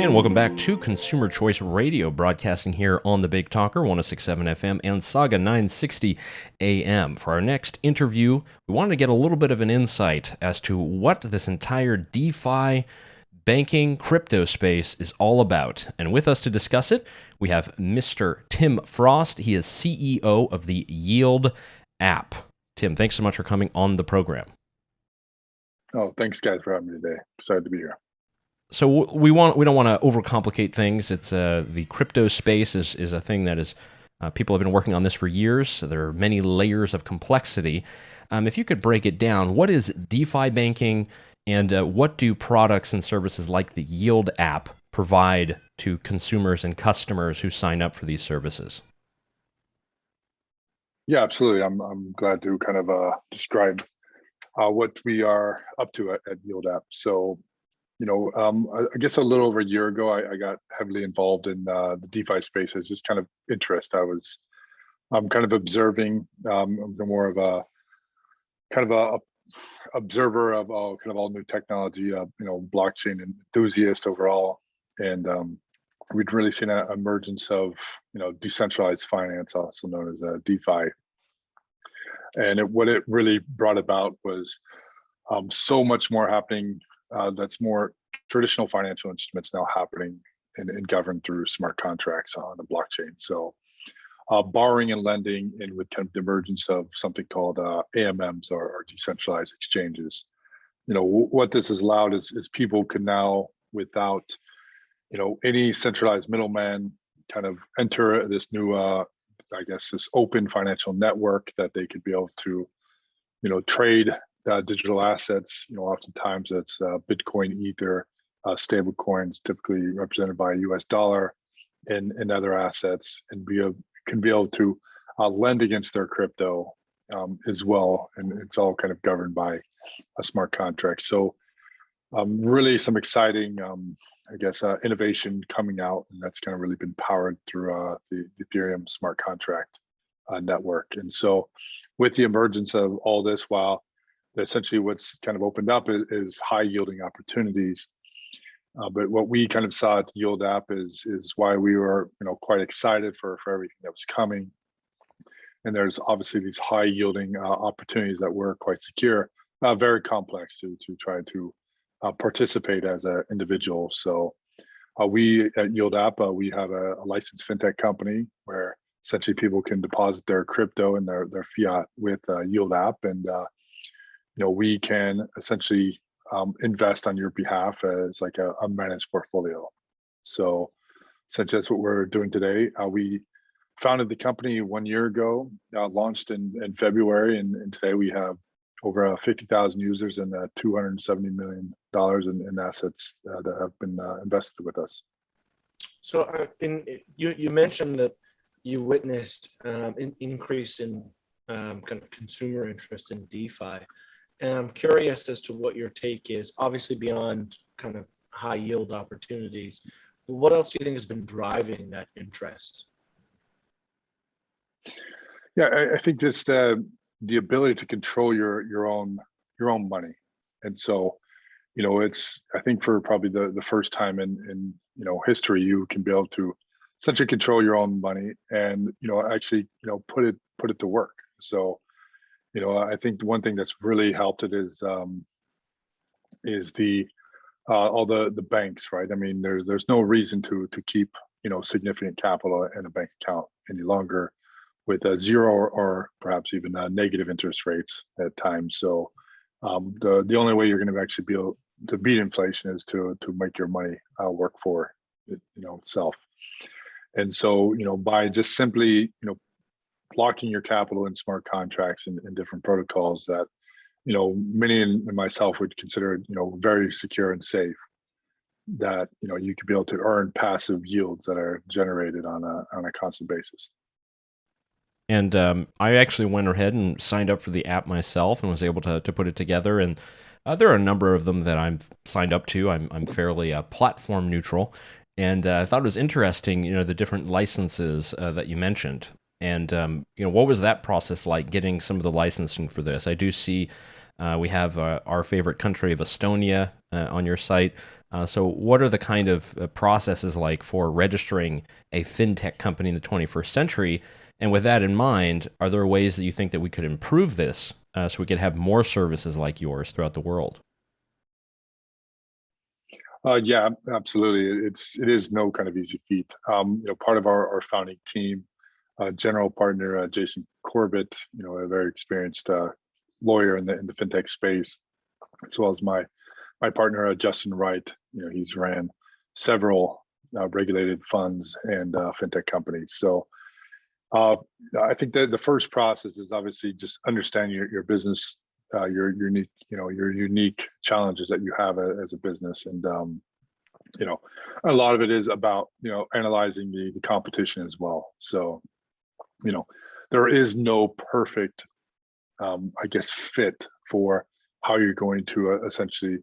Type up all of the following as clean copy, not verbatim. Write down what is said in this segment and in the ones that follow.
And welcome back to Consumer Choice Radio, broadcasting here on the Big Talker, 106.7 FM and Saga 960 AM. For our next interview, we wanted to get a little bit of an insight as to what this entire DeFi banking crypto space is all about. And with us to discuss it, we have Mr. Tim Frost. He is CEO of the Yield.app. Tim, thanks so much for coming on the program. Oh, thanks guys for having me today. Excited to be here. So we don't want to overcomplicate things. It's the crypto space is a thing that is people have been working on this for years. So there are many layers of complexity. If you could break it down, what is DeFi banking, and what do products and services like the Yield app provide to consumers and customers who sign up for these services? Yeah, absolutely. I'm glad to kind of describe what we are up to at Yield.app. So, I guess a little over a year ago, I got heavily involved in the DeFi space as just kind of interest. I'm kind of observing. I'm more of a kind of a observer of all new technology. Blockchain enthusiast overall, and we'd really seen an emergence of decentralized finance, also known as DeFi. And what it really brought about was so much more happening. That's more traditional financial instruments now happening and governed through smart contracts on the blockchain. So borrowing and lending, and with kind of the emergence of something called AMMs or decentralized exchanges. What this has allowed is people can now, without any centralized middleman, kind of enter this new this open financial network that they could be able to trade digital assets. Oftentimes it's Bitcoin, Ether, stable coins, typically represented by a US dollar, and other assets, and can be able to lend against their crypto as well. And it's all kind of governed by a smart contract. So really some exciting, innovation coming out, and that's kind of really been powered through the Ethereum smart contract network. And so with the emergence of all this, while essentially what's kind of opened up is high yielding opportunities. But what we kind of saw at Yield.app is why we were quite excited for everything that was coming. And there's obviously these high yielding opportunities that were quite secure, very complex to try to participate as an individual. So we at Yield.app, we have a licensed FinTech company where essentially people can deposit their crypto and their fiat with Yield.app, and we can essentially invest on your behalf as like a managed portfolio. So essentially that's what we're doing today. We founded the company 1 year ago, launched in February, and today we have over 50,000 users and $270 million in assets that have been invested with us. So you mentioned that you witnessed an increase in kind of consumer interest in DeFi. And I'm curious as to what your take is, obviously beyond kind of high yield opportunities. What else do you think has been driving that interest? Yeah, I think just the ability to control your own money. And so, it's, I think for probably the first time in history, you can be able to essentially control your own money and actually put it to work. So I think the one thing that's really helped it is the all the banks, right? I mean, there's no reason to keep significant capital in a bank account any longer with a zero or perhaps even negative interest rates at times. So the only way you're going to actually be able to beat inflation is to make your money work for it, itself. And so by just simply blocking your capital in smart contracts and different protocols that many and myself would consider very secure and safe, that you could be able to earn passive yields that are generated on a constant basis. And I actually went ahead and signed up for the app myself and was able to put it together. And there are a number of them that I'm signed up to. I'm fairly platform neutral, and I thought it was interesting, the different licenses that you mentioned. And what was that process like, getting some of the licensing for this? I do see we have our favorite country of Estonia on your site. So what are the kind of processes like for registering a FinTech company in the 21st century? And with that in mind, are there ways that you think that we could improve this so we could have more services like yours throughout the world? Yeah, absolutely. It is no kind of easy feat. Part of our founding team, general partner Jason Corbett, a very experienced lawyer in the fintech space, as well as my partner Justin Wright. He's ran several regulated funds and fintech companies. So uh, I think that the first process is obviously just understanding your business, your unique challenges that you have as a business, and you know, a lot of it is about analyzing the competition as well. So you know, there is no perfect, I guess, fit for how you're going to essentially,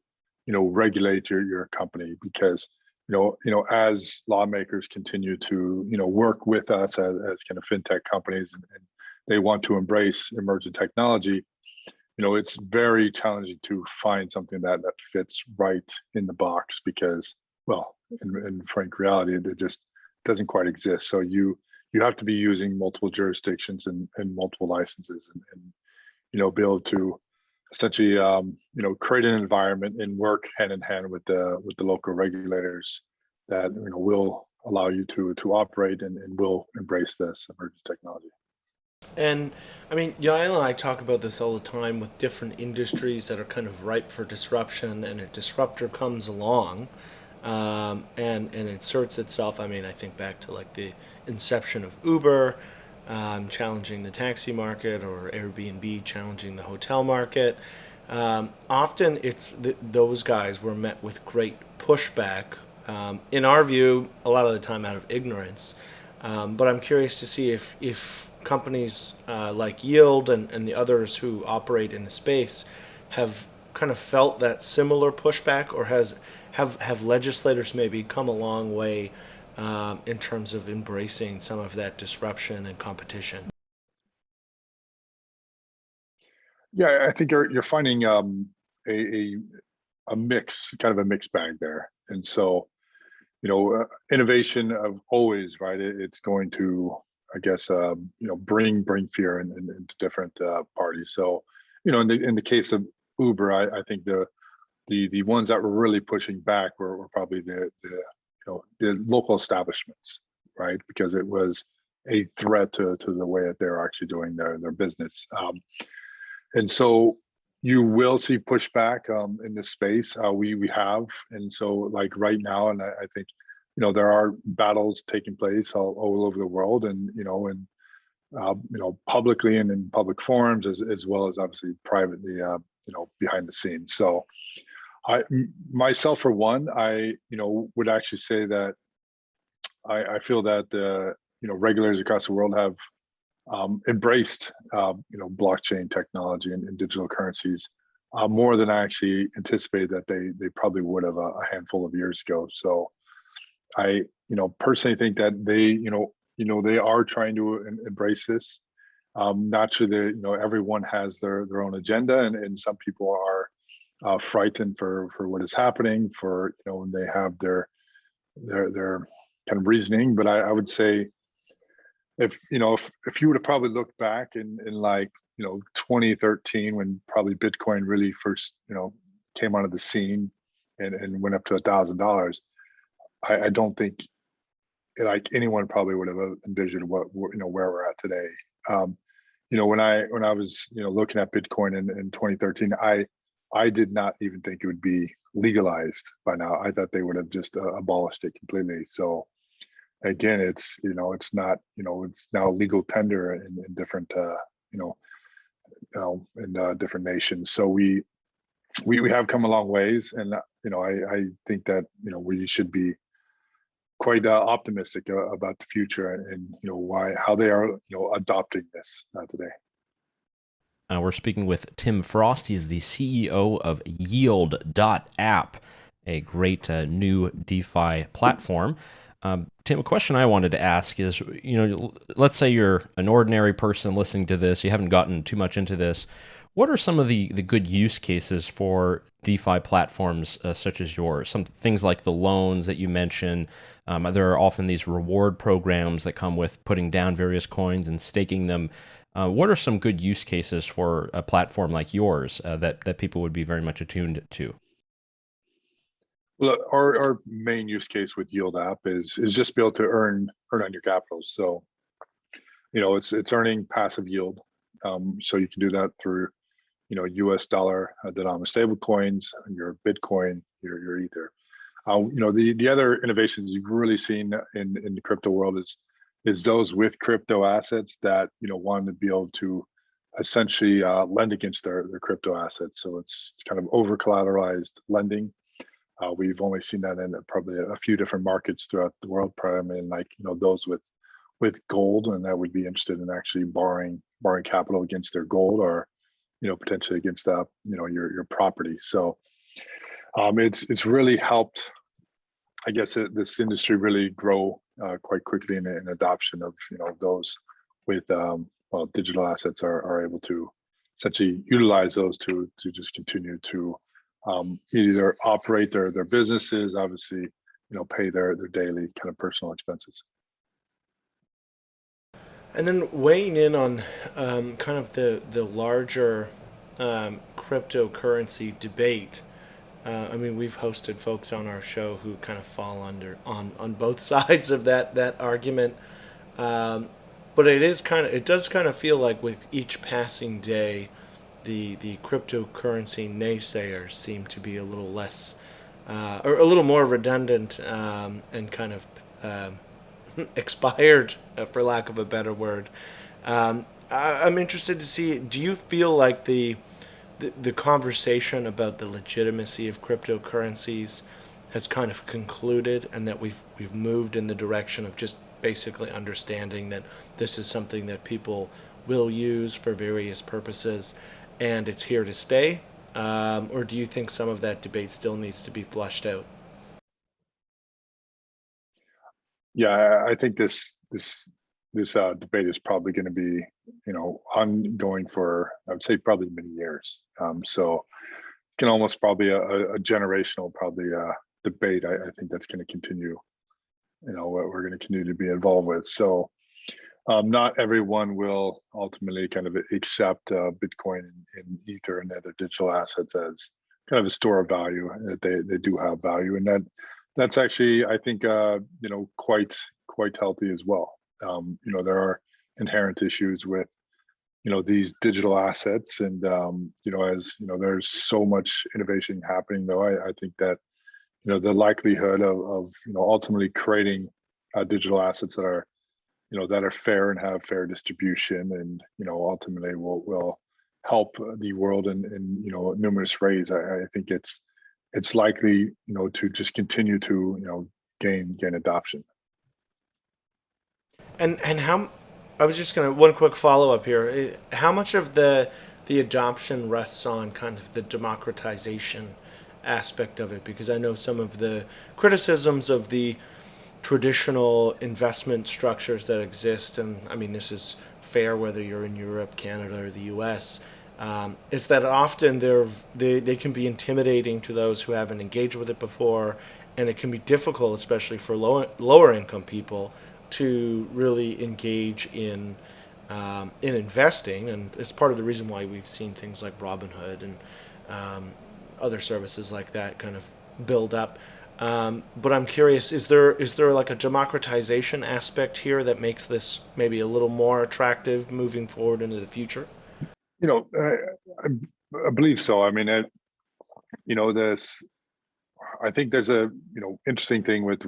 regulate your company, because as lawmakers continue to work with us as kind of fintech companies, and they want to embrace emerging technology, it's very challenging to find something that fits right in the box, because, well, in frank reality, it just doesn't quite exist. So you have to be using multiple jurisdictions and multiple licenses, and be able to essentially create an environment and work hand in hand with the local regulators that will allow you to operate and will embrace this emerging technology. And I mean, Yael and I talk about this all the time with different industries that are kind of ripe for disruption, and a disruptor comes along and inserts itself. I mean, I think back to like the inception of Uber, challenging the taxi market, or Airbnb challenging the hotel market. Often it's those guys were met with great pushback, in our view, a lot of the time out of ignorance. But I'm curious to see if companies like Yield and the others who operate in the space have kind of felt that similar pushback, or have legislators maybe come a long way in terms of embracing some of that disruption and competition. Yeah, I think you're finding a, a a mix, kind of a mixed bag there. And so innovation of always, right, it's going to, I guess, bring fear into different parties. So in the case of Uber, I think the ones that were really pushing back were probably the local establishments, right, because it was a threat to the way that they're actually doing their business. And so you will see pushback in this space. We have, and so like right now, and I think there are battles taking place all over the world, and publicly and in public forums, as well as obviously privately, behind the scenes. So myself for one, I would actually say that I feel that regulators across the world have embraced blockchain technology and digital currencies more than I actually anticipated that they probably would have a handful of years ago. So I personally think that they are trying to embrace this. Naturally, everyone has their own agenda, and some people are frightened for what is happening, for when they have their kind of reasoning. But I would say, if you would have probably looked back in like 2013, when probably Bitcoin really first came onto the scene and went up to $1,000, I don't think like anyone probably would have envisioned what where we're at today. When I was looking at Bitcoin in 2013, I did not even think it would be legalized by now. I thought they would have just abolished it completely. So again, it's not, it's now legal tender in different in different nations. So we have come a long ways, and I think that we should be quite optimistic about the future, and how they are adopting this today. We're speaking with Tim Frost. He's the CEO of Yield.app, a great new DeFi platform. Tim, a question I wanted to ask is, let's say you're an ordinary person listening to this, you haven't gotten too much into this. What are some of the good use cases for DeFi platforms such as yours? Some things like the loans that you mentioned. There are often these reward programs that come with putting down various coins and staking them. What are some good use cases for a platform like yours that people would be very much attuned to? Well, our main use case with Yield.app is just be able to earn on your capital. So it's earning passive yield. So you can do that through US dollar denominated stable coins, your Bitcoin, your Ether. The other innovations you've really seen in the crypto world is those with crypto assets that want to be able to essentially lend against their crypto assets. So it's kind of over collateralized lending. We've only seen that in probably a few different markets throughout the world, primarily like those with gold, and that would be interested in actually borrowing capital against their gold, or potentially against your property. So it's really helped, I guess, this industry really grow quite quickly in adoption of those with digital assets are able to essentially utilize those to just continue to either operate their businesses, obviously pay their daily kind of personal expenses. And then weighing in on kind of the larger cryptocurrency debate. I mean, we've hosted folks on our show who kind of fall under on both sides of that argument. But it does kind of feel like with each passing day, the cryptocurrency naysayers seem to be a little less or a little more redundant and kind of expired, for lack of a better word. I'm interested to see. Do you feel like the conversation about the legitimacy of cryptocurrencies has kind of concluded, and that we've moved in the direction of just basically understanding that this is something that people will use for various purposes, and it's here to stay? Or do you think some of that debate still needs to be flushed out? Yeah, I think this debate is probably going to be ongoing for, I would say, probably many years. So it can almost probably a generational probably debate. I think that's going to continue. What we're going to continue to be involved with. So not everyone will ultimately kind of accept Bitcoin and Ether and other digital assets as kind of a store of value. That they do have value, and that's actually, I think, quite healthy as well. There are inherent issues with these digital assets, and as there's so much innovation happening, though. I think that the likelihood of ultimately creating digital assets that are fair and have fair distribution, and ultimately will help the world in numerous ways. I think it's likely to just continue to gain adoption. And how? I was just gonna one quick follow up here. How much of the adoption rests on kind of the democratization aspect of it? Because I know some of the criticisms of the traditional investment structures that exist, and I mean this is fair whether you're in Europe, Canada, or the U.S. Is that often they can be intimidating to those who haven't engaged with it before, and it can be difficult, especially for lower income people, to really engage in investing, and it's part of the reason why we've seen things like Robinhood and other services like that kind of build up. But I'm curious, is there like a democratization aspect here that makes this maybe a little more attractive moving forward into the future? I believe so. I mean, this. I think there's a interesting thing with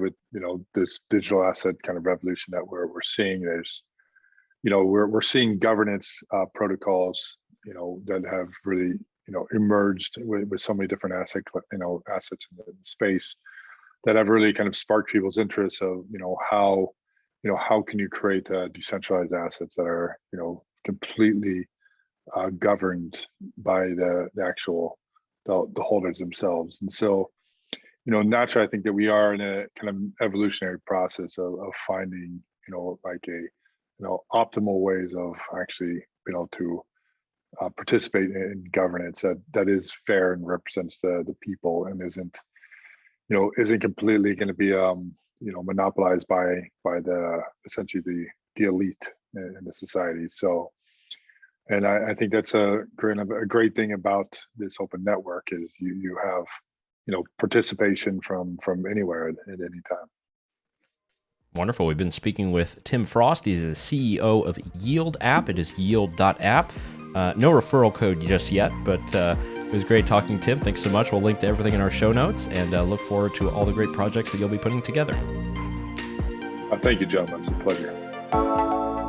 this digital asset kind of revolution that we're seeing. There's we're seeing governance protocols that have really emerged with so many different assets in the space that have really kind of sparked people's interest of how can you create decentralized assets that are completely governed by the actual the holders themselves. And so naturally, I think that we are in a kind of evolutionary process of finding like a optimal ways of actually being able to participate in governance that is fair and represents the people and isn't completely going to be monopolized by the essentially the elite in the society. So, and I think that's a great thing about this open network is you have participation from anywhere at any time. Wonderful. We've been speaking with Tim Frost. He's the CEO of Yield.app. It is Yield.app. No referral code just yet, but it was great talking, Tim. Thanks so much. We'll link to everything in our show notes and look forward to all the great projects that you'll be putting together. Thank you, gentlemen. It's a pleasure.